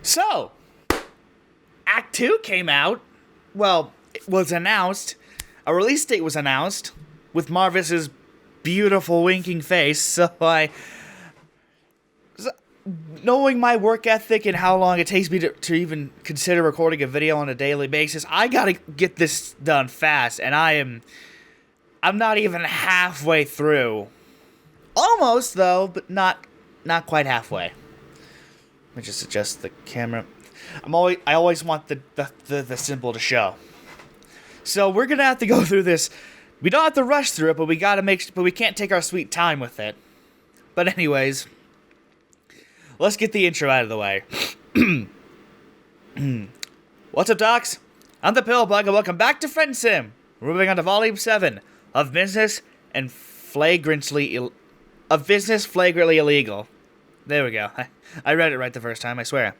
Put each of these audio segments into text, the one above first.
So, Act 2 came out. Well, it was announced. A release date was announced with Marvis's beautiful winking face. Knowing my work ethic and how long it takes me to even consider recording a video on a daily basis, I gotta get this done fast, and I'm not even halfway through. Almost, though, but not quite halfway. Let me just adjust the camera. I always want the symbol to show. So we're gonna have to go through this. We don't have to rush through it, but we can't take our sweet time with it. But anyways, let's get the intro out of the way. What's up, docs? I'm the Pillbug, and welcome back to Friendsim. We're moving on to Volume 7 of Business Flagrantly Illegal. There we go. I read it right the first time, I swear.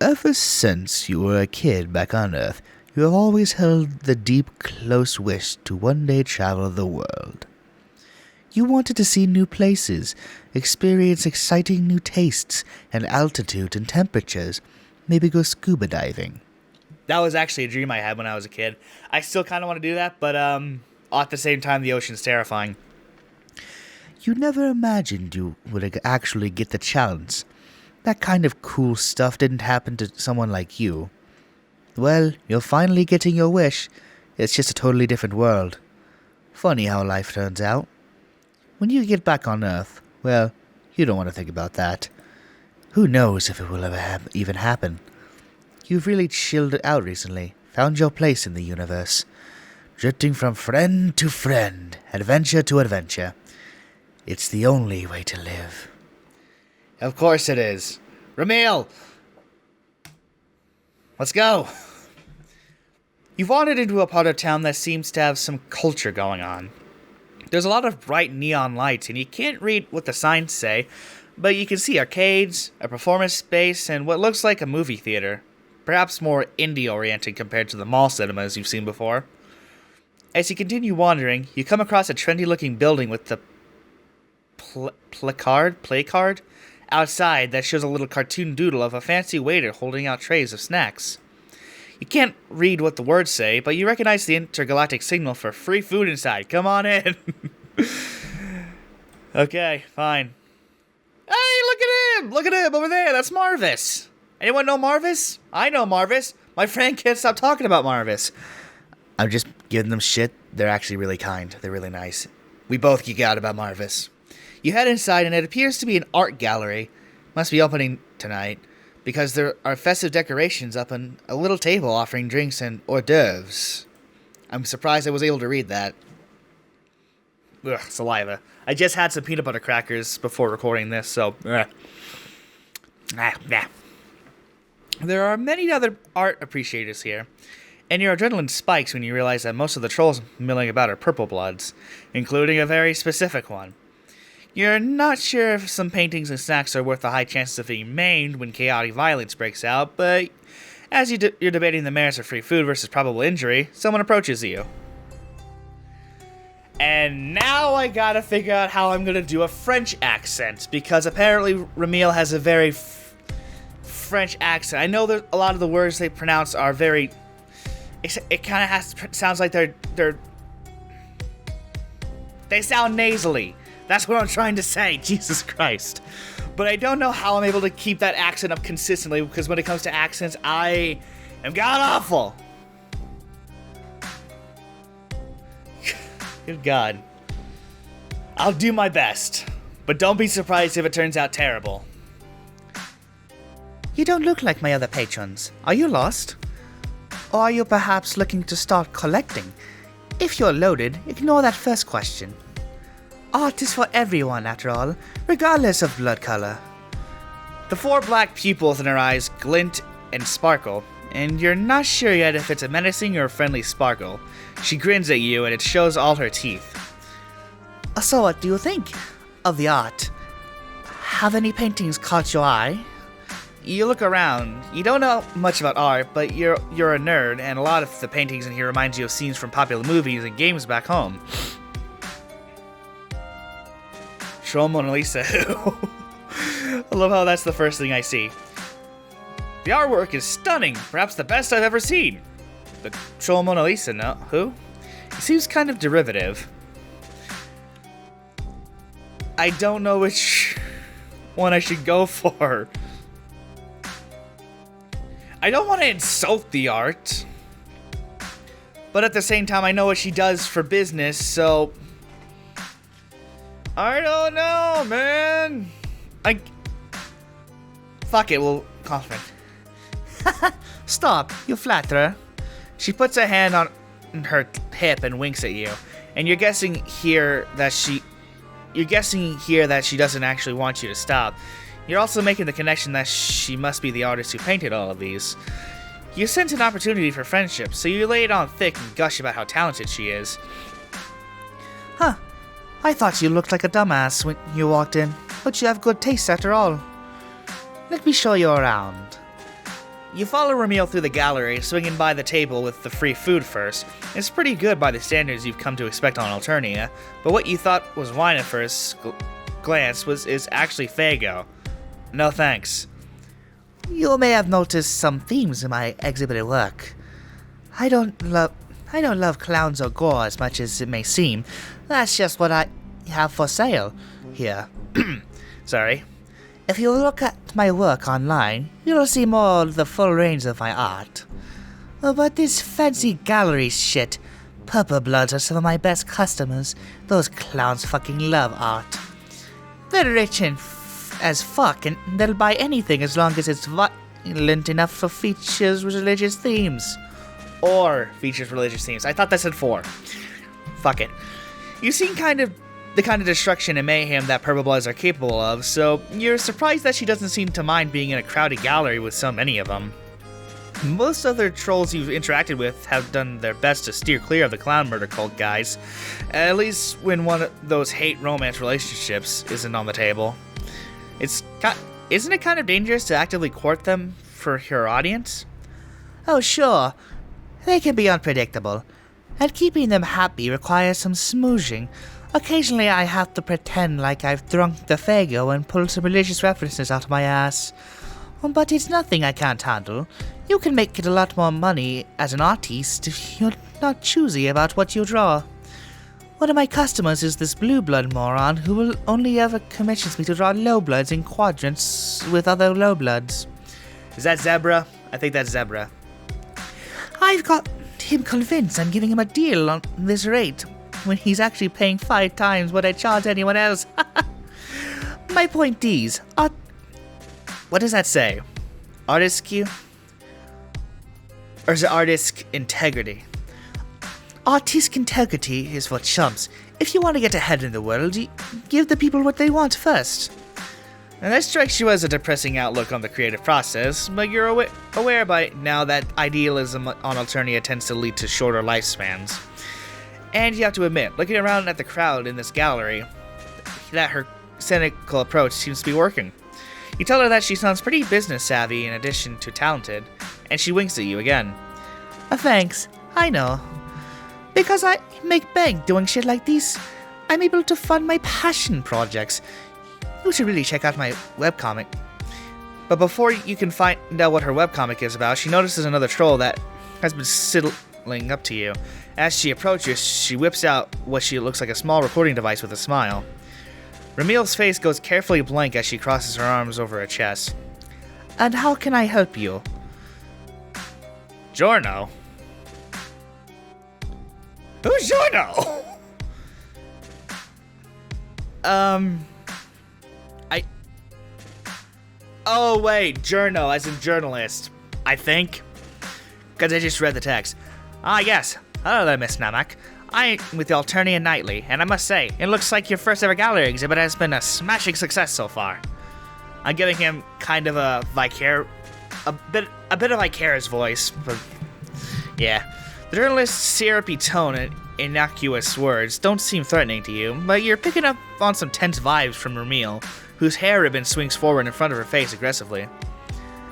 Ever since you were a kid back on Earth, you have always held the deep, close wish to one day travel the world. You wanted to see new places, experience exciting new tastes and altitude and temperatures, maybe go scuba diving. That was actually a dream I had when I was a kid. I still kind of want to do that, but at the same time, the ocean's terrifying. You never imagined you would actually get the chance. That kind of cool stuff didn't happen to someone like you. Well, you're finally getting your wish. It's just a totally different world. Funny how life turns out. When you get back on Earth, well, you don't want to think about that. Who knows if it will ever even happen. You've really chilled out recently, found your place in the universe. Drifting from friend to friend, adventure to adventure. It's the only way to live. Of course it is. Remele! Let's go! You've wandered into a part of town that seems to have some culture going on. There's a lot of bright neon lights, and you can't read what the signs say, but you can see arcades, a performance space, and what looks like a movie theater. Perhaps more indie-oriented compared to the mall cinemas you've seen before. As you continue wandering, you come across a trendy-looking building with the play card outside that shows a little cartoon doodle of a fancy waiter holding out trays of snacks. You can't read what the words say, but you recognize the intergalactic signal for free food inside. Come on in. Okay, fine. Hey, look at him! Look at him over there. That's Marvis. Anyone know Marvis? I know Marvis. My friend can't stop talking about Marvis. I'm just giving them shit. They're actually really kind. They're really nice. We both geek out about Marvis. You head inside, and it appears to be an art gallery. Must be opening tonight, because there are festive decorations up on a little table offering drinks and hors d'oeuvres. I'm surprised I was able to read that. Ugh, saliva. I just had some peanut butter crackers before recording this, so... There are many other art appreciators here, and your adrenaline spikes when you realize that most of the trolls milling about are purple bloods, including a very specific one. You're not sure if some paintings and snacks are worth the high chances of being maimed when chaotic violence breaks out, but as you're debating the merits of free food versus probable injury, someone approaches you. And now I gotta figure out how I'm gonna do a French accent, because apparently Remele has a very French accent. I know that a lot of the words they pronounce are very... It kind of sounds like they sound nasally. That's what I'm trying to say, Jesus Christ. But I don't know how I'm able to keep that accent up consistently, because when it comes to accents, I am god-awful. Good God. I'll do my best, but don't be surprised if it turns out terrible. You don't look like my other patrons. Are you lost? Or are you perhaps looking to start collecting? If you're loaded, ignore that first question. Art is for everyone, after all, regardless of blood color. The 4 black pupils in her eyes glint and sparkle, and you're not sure yet if it's a menacing or a friendly sparkle. She grins at you, and it shows all her teeth. So what do you think of the art? Have any paintings caught your eye? You look around. You don't know much about art, but you're a nerd, and a lot of the paintings in here reminds you of scenes from popular movies and games back home. Show Mona Lisa. I love how that's the first thing I see. The artwork is stunning, perhaps the best I've ever seen. The troll Mona Lisa, no? Who? He seems kind of derivative. I don't know which one I should go for. I don't want to insult the art, but at the same time, I know what she does for business, so I don't know, man. Fuck it, we'll compliment. Stop, you flatterer. She puts a hand on her hip and winks at you, and you're guessing here that she doesn't actually want you to stop. You're also making the connection that she must be the artist who painted all of these. You sense an opportunity for friendship, so you lay it on thick and gush about how talented she is. Huh. I thought you looked like a dumbass when you walked in, but you have good taste after all. Let me show you around. You follow Remele through the gallery, swinging by the table with the free food first. It's pretty good by the standards you've come to expect on Alternia, but what you thought was wine at first glance is actually Fago. No thanks. You may have noticed some themes in my exhibited work. I don't love clowns or gore as much as it may seem. That's just what I have for sale here. Sorry. If you look at my work online, you'll see more of the full range of my art. But this fancy gallery shit, Purple Bloods are some of my best customers. Those clowns fucking love art. They're rich and as fuck, and they'll buy anything as long as it's violent enough for features religious themes. Or features religious themes. I thought that said 4. Fuck it. You've seen the kind of destruction and mayhem that Purple Bloods are capable of, so you're surprised that she doesn't seem to mind being in a crowded gallery with so many of them. Most other trolls you've interacted with have done their best to steer clear of the clown murder cult guys, at least when one of those hate romance relationships isn't on the table. Isn't it kind of dangerous to actively court them for your audience? Oh, sure. They can be unpredictable, and keeping them happy requires some smooching. Occasionally I have to pretend like I've drunk the Fago and pulled some religious references out of my ass. But it's nothing I can't handle. You can make it a lot more money as an artiste if you're not choosy about what you draw. One of my customers is this blue blood moron who will only ever commissions me to draw low bloods in quadrants with other low bloods. Is that Zebra? I think that's Zebra. I've got him convinced I'm giving him a deal on this rate when he's actually paying 5 times what I charge anyone else. My point is, what does that say? Artist-Q? Or is it artist integrity? Artistic integrity is for chumps. If you want to get ahead in the world, you give the people what they want first. And that strikes you as a depressing outlook on the creative process, but you're aware by now that idealism on Alternia tends to lead to shorter lifespans. And you have to admit, looking around at the crowd in this gallery, that her cynical approach seems to be working. You tell her that she sounds pretty business savvy in addition to talented, and she winks at you again. Thanks, I know. Because I make bank doing shit like this, I'm able to fund my passion projects. You should really check out my webcomic. But before you can find out what her webcomic is about, she notices another troll that has been sidling up to you. As she approaches, she whips out what she looks like a small recording device with a smile. Remele's face goes carefully blank as she crosses her arms over her chest. And how can I help you? Giorno? Who's Giorno? Oh wait, journo as in journalist, I think. Because I just read the text. Ah yes, hello there Miss Namak. I'm with the Alternia Nightly, and I must say, it looks like your first ever gallery exhibit has been a smashing success so far. I'm giving him kind of a bit of Vicarious voice, but yeah. The journalist's syrupy tone and innocuous words don't seem threatening to you, but you're picking up on some tense vibes from Remele, whose hair ribbon swings forward in front of her face aggressively.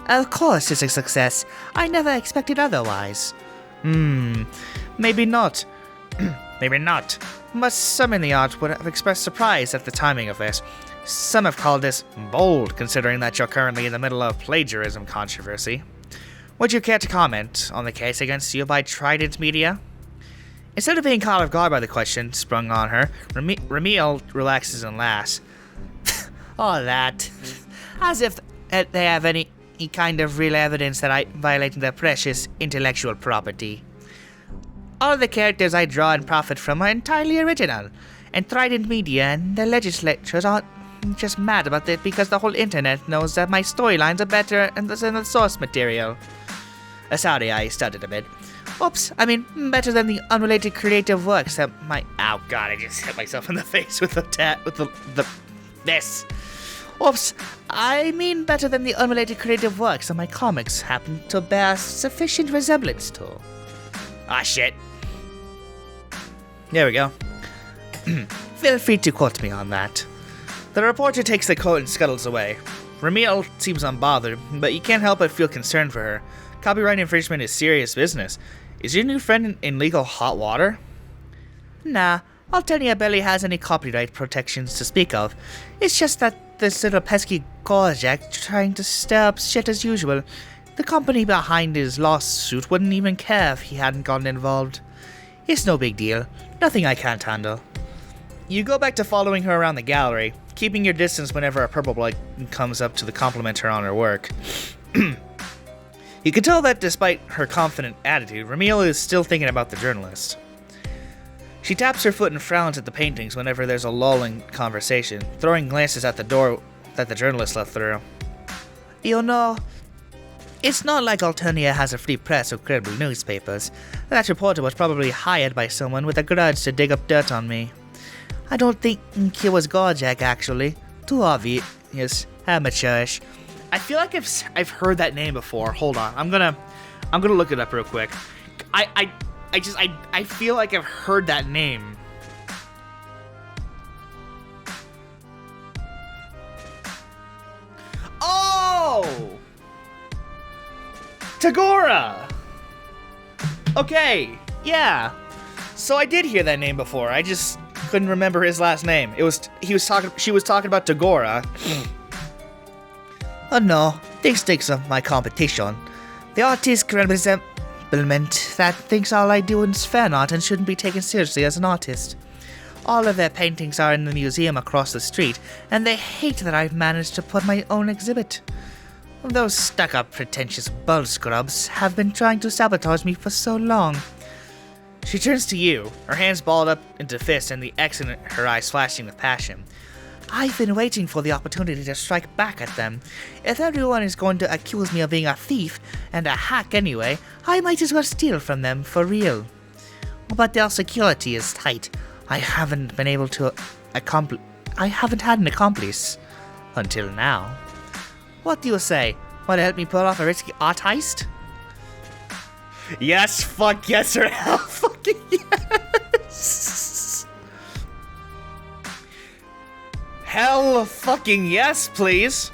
Of course it's a success. I never expected otherwise. Maybe not. Maybe not. But some in the art would have expressed surprise at the timing of this. Some have called this bold, considering that you're currently in the middle of plagiarism controversy. Would you care to comment on the case against you by Trident Media? Instead of being caught off guard by the question sprung on her, Remele relaxes and laughs. All that. As if they have any kind of real evidence that I violated their precious intellectual property. All the characters I draw and profit from are entirely original, and Trident Media and the legislatures are just mad about it because the whole internet knows that my storylines are better than the source material. Sorry, I stuttered a bit. Oops, I mean, better than the unrelated creative works that my— Ow, God, I just hit myself in the face with this. Oops, I mean better than the unrelated creative works that my comics happen to bear sufficient resemblance to. Ah, shit. There we go. Feel free to quote me on that. The reporter takes the coat and scuttles away. Remele seems unbothered, but you can't help but feel concerned for her. Copyright infringement is serious business. Is your new friend in legal hot water? Nah, I'll tell you, barely has any copyright protections to speak of. It's just that this little pesky Gorjak trying to stir up shit as usual. The company behind his lawsuit wouldn't even care if he hadn't gotten involved. It's no big deal. Nothing I can't handle. You go back to following her around the gallery, keeping your distance whenever a purple blood comes up to compliment her on her work. You can tell that despite her confident attitude, Remele is still thinking about the journalist. She taps her foot and frowns at the paintings whenever there's a lull in conversation, throwing glances at the door that the journalist left through. You know, it's not like Alternia has a free press or credible newspapers. That reporter was probably hired by someone with a grudge to dig up dirt on me. I don't think he was Gorjak, actually. Too obvious, amateurish. I feel like I've heard that name before. Hold on, I'm gonna look it up real quick. I feel like I've heard that name. Oh, Tagora. Okay, yeah. So I did hear that name before. I just couldn't remember his last name. She was talking about Tagora. Oh no, this thinks of my competition. The artist resemblement that thinks all I do is fan art and shouldn't be taken seriously as an artist. All of their paintings are in the museum across the street, and they hate that I've managed to put my own exhibit. Those stuck-up pretentious bull scrubs have been trying to sabotage me for so long. She turns to you, her hands balled up into fists and the X in her eyes flashing with passion. I've been waiting for the opportunity to strike back at them. If everyone is going to accuse me of being a thief, and a hack anyway, I might as well steal from them for real. But their security is tight. I haven't had an accomplice. Until now. What do you say? Want to help me pull off a risky art heist? Yes, fuck yes, or hell fucking yes! Hell fucking yes, please!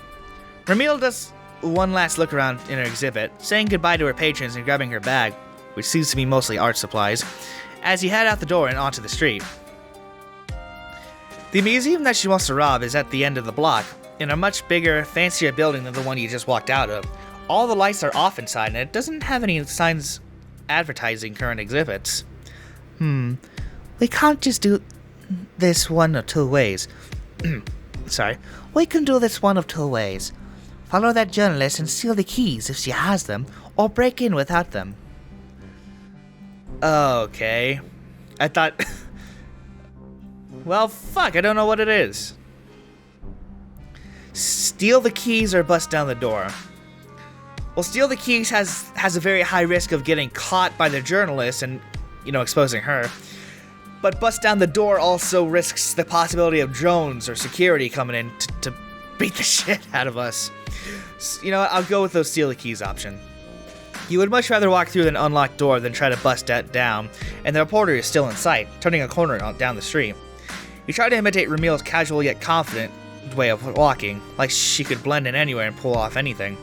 Remele does one last look around in her exhibit, saying goodbye to her patrons and grabbing her bag, which seems to be mostly art supplies, as you head out the door and onto the street. The museum that she wants to rob is at the end of the block, in a much bigger, fancier building than the one you just walked out of. All the lights are off inside, and it doesn't have any signs advertising current exhibits. We can't just do this one of two ways. Sorry. We can do this one of two ways. Follow that journalist and steal the keys if she has them, or break in without them. Okay. I thought... Well, fuck, I don't know what it is. Steal the keys or bust down the door. Well, steal the keys has a very high risk of getting caught by the journalist and, exposing her. But bust down the door also risks the possibility of drones or security coming in to beat the shit out of us. You know what, I'll go with those steal the keys option. You would much rather walk through an unlocked door than try to bust that down, and the reporter is still in sight, turning a corner down the street. You try to imitate Remele's casual yet confident way of walking, like she could blend in anywhere and pull off anything.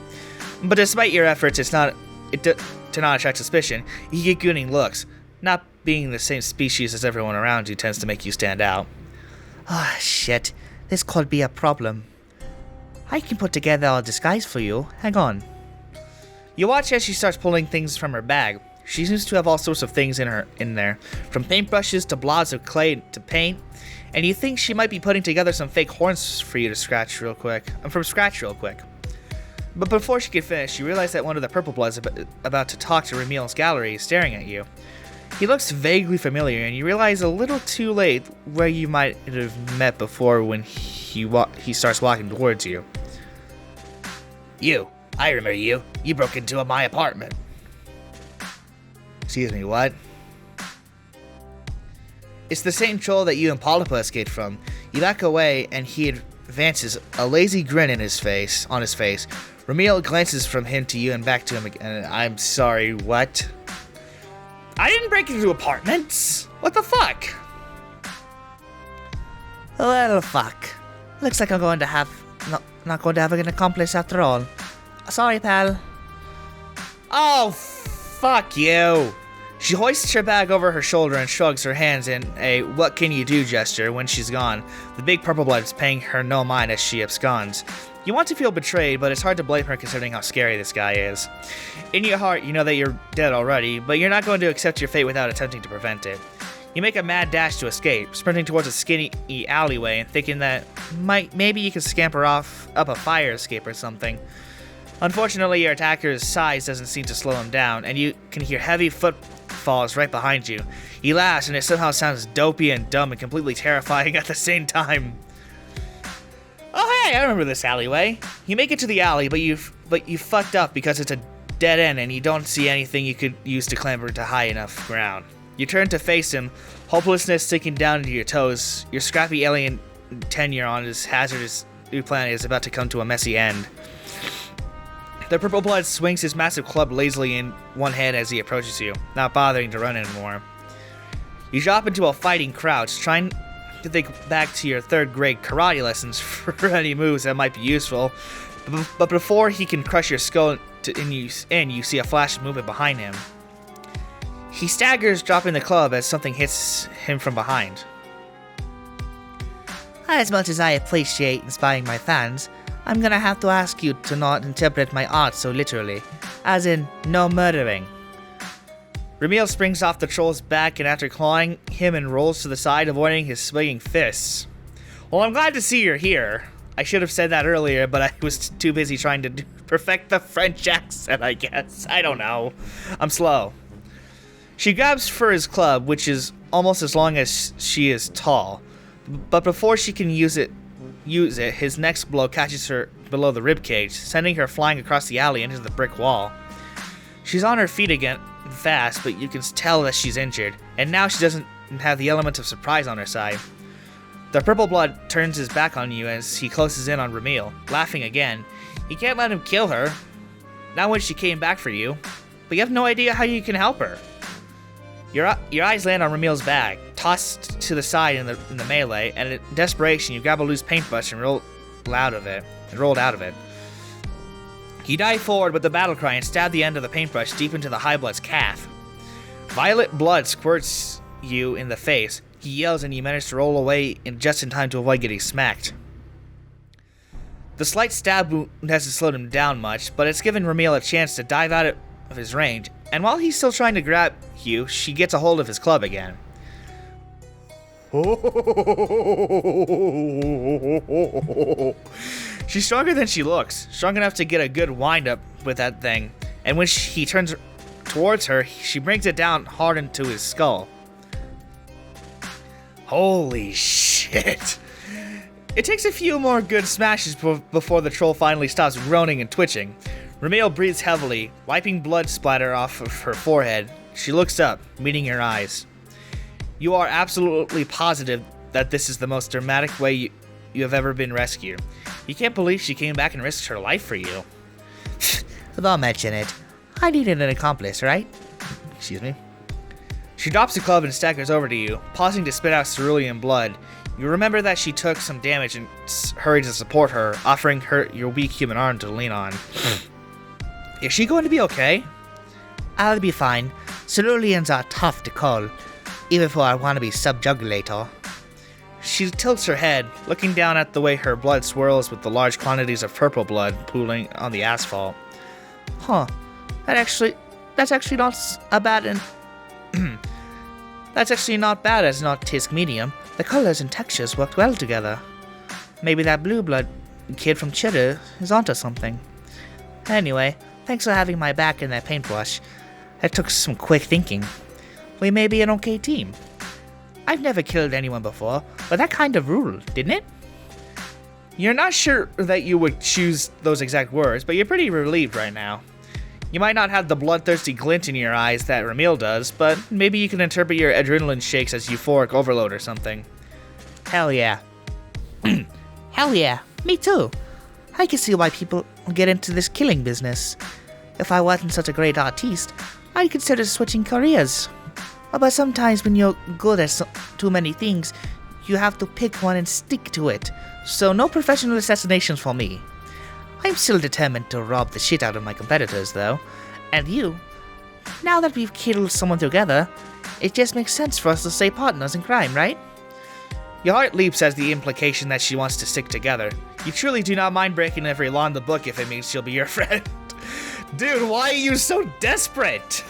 But despite your efforts, to not attract suspicion, you get gooning looks. Not being the same species as everyone around you tends to make you stand out. Ah, shit. This could be a problem. I can put together a disguise for you. Hang on. You watch as she starts pulling things from her bag. She seems to have all sorts of things in there, from paintbrushes to blobs of clay to paint, and you think she might be putting together some fake horns for you to scratch real quick. But before she could finish, you realize that one of the Purple Bloods about to talk to Remele's gallery is staring at you. He looks vaguely familiar, and you realize a little too late where you might have met before when he starts walking towards you. You. I remember you. You broke into my apartment. Excuse me, what? It's the same troll that you and Polypa escaped from. You back away, and he advances, a lazy grin on his face. Remele glances from him to you and back to him again. I'm sorry, what? I didn't break into apartments! What the fuck? Well, fuck. Looks like I'm going to have... not going to have an accomplice after all. Sorry, pal. Oh, fuck you! She hoists her bag over her shoulder and shrugs her hands in a what can you do gesture when she's gone. The big Purple Blood is paying her no mind as she absconds. You want to feel betrayed, but it's hard to blame her considering how scary this guy is. In your heart, you know that you're dead already, but you're not going to accept your fate without attempting to prevent it. You make a mad dash to escape, sprinting towards a skinny alleyway and thinking that maybe you can scamper off up a fire escape or something. Unfortunately, your attacker's size doesn't seem to slow him down, and you can hear heavy footfalls right behind you. He laughs, and it somehow sounds dopey and dumb and completely terrifying at the same time. Oh hey, I remember this alleyway. You make it to the alley, but you fucked up because it's a dead end and you don't see anything you could use to clamber to high enough ground. You turn to face him, hopelessness sinking down into your toes. Your scrappy alien tenure on his hazardous new planet is about to come to a messy end. The Purple Blood swings his massive club lazily in one hand as he approaches you, not bothering to run anymore. You drop into a fighting crouch, trying to think back to your third grade karate lessons for any moves that might be useful, but before he can crush your skull you see a flash of movement behind him. He staggers, dropping the club as something hits him from behind. As much as I appreciate inspiring my fans, I'm gonna have to ask you to not interpret my art so literally. As in, no murdering. Remele springs off the troll's back and after clawing him and rolls to the side, avoiding his swinging fists. Well, I'm glad to see you're here. I should have said that earlier, but I was too busy trying to perfect the French accent, I guess. I don't know. I'm slow. She grabs for his club, which is almost as long as she is tall. But before she can use it, his next blow catches her below the ribcage, sending her flying across the alley into the brick wall. She's on her feet again, fast, but you can tell that she's injured, and now she doesn't have the element of surprise on her side. The Purple Blood turns his back on you as he closes in on Remele, laughing again. You can't let him kill her, not when she came back for you, but you have no idea how you can help her. Your eyes land on Remele's bag, tossed to the side in the melee, and in desperation you grab a loose paintbrush and rolled out of it. You dive forward with the battle cry and stab the end of the paintbrush deep into the High Blood's calf. Violet blood squirts you in the face. He yells and you manage to roll away just in time to avoid getting smacked. The slight stab wound hasn't slowed him down much, but it's given Remele a chance to dive out of his range, and while he's still trying to grab you, she gets a hold of his club again. She's stronger than she looks, strong enough to get a good wind-up with that thing, and when he turns towards her, she brings it down hard into his skull. Holy shit. It takes a few more good smashes before the troll finally stops groaning and twitching. Remele breathes heavily, wiping blood splatter off of her forehead. She looks up, meeting your eyes. You are absolutely positive that this is the most dramatic way you have ever been rescued. You can't believe she came back and risked her life for you. Don't mention it. I needed an accomplice, right? Excuse me. She drops the club and staggers over to you, pausing to spit out cerulean blood. You remember that she took some damage and hurry to support her, offering her your weak human arm to lean on. Is she going to be okay? I'll be fine. Ceruleans are tough to call, even for our wannabe subjugulator. She tilts her head, looking down at the way her blood swirls with the large quantities of purple blood pooling on the asphalt. Huh. That's actually not a bad and that's actually not bad as an autistic medium. The colors and textures worked well together. Maybe that blue blood kid from Cheddar is onto something. Anyway, thanks for having my back in that paintbrush. That took some quick thinking. We may be an okay team. I've never killed anyone before, but that kind of ruled, didn't it? You're not sure that you would choose those exact words, but you're pretty relieved right now. You might not have the bloodthirsty glint in your eyes that Remele does, but maybe you can interpret your adrenaline shakes as euphoric overload or something. Hell yeah. Hell yeah, me too. I can see why people get into this killing business. If I wasn't such a great artiste, I'd consider switching careers. But sometimes when you're good at too many things, you have to pick one and stick to it. So no professional assassinations for me. I'm still determined to rob the shit out of my competitors, though. And you? Now that we've killed someone together, it just makes sense for us to stay partners in crime, right? Your heart leaps as the implication that she wants to stick together. You truly do not mind breaking every law in the book if it means she'll be your friend. Dude, why are you so desperate?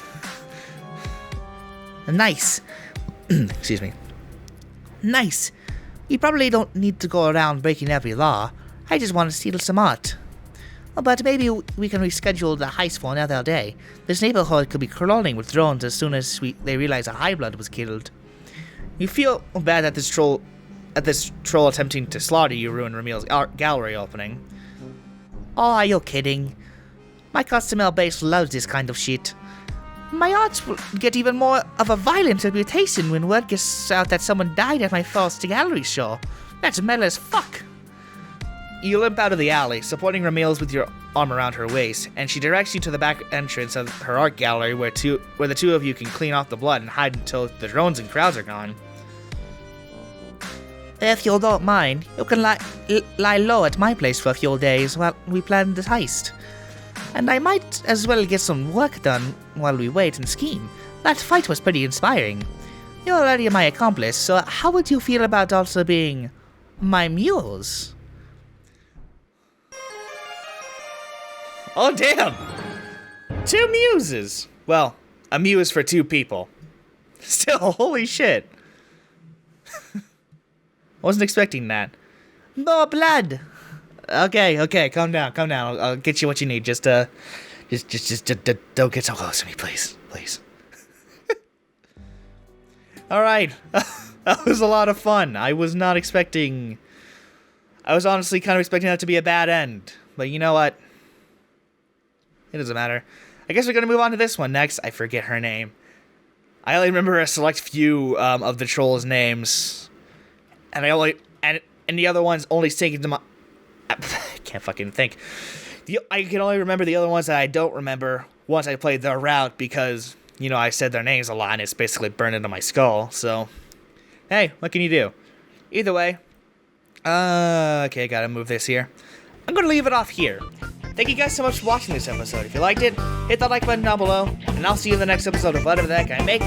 Nice. Excuse me. Nice. We probably don't need to go around breaking every law. I just want to steal some art. But maybe we can reschedule the heist for another day. This neighborhood could be crawling with drones as soon as they realize a Highblood was killed. You feel bad that this troll attempting to slaughter you ruined Remele's art gallery opening. Aw, you're kidding. My customer base loves this kind of shit. My arts will get even more of a violent reputation when word gets out that someone died at my first gallery show. That's meta as fuck. You limp out of the alley, supporting Remele's with your arm around her waist, and she directs you to the back entrance of her art gallery where the two of you can clean off the blood and hide until the drones and crowds are gone. If you don't mind, you can lie low at my place for a few days while we plan this heist. And I might as well get some work done while we wait and scheme. That fight was pretty inspiring. You're already my accomplice, so how would you feel about also being my muse? Oh, damn! 2 muses! Well, a muse for 2 people. Still, holy shit. Wasn't expecting that. More blood! Okay, calm down. I'll get you what you need. Just don't get so close to me, please. Alright. That was a lot of fun. I was honestly kind of expecting that to be a bad end. But you know what? It doesn't matter. I guess we're gonna move on to this one next. I forget her name. I only remember a select few of the trolls' names. And the other ones only sink into my... I can't fucking think. I can only remember the other ones that I don't remember once I played their route because, you know, I said their names a lot and it's basically burned into my skull, so... Hey, what can you do? Either way... okay, gotta move this here. I'm gonna leave it off here. Thank you guys so much for watching this episode. If you liked it, hit that like button down below, and I'll see you in the next episode of whatever the heck I make.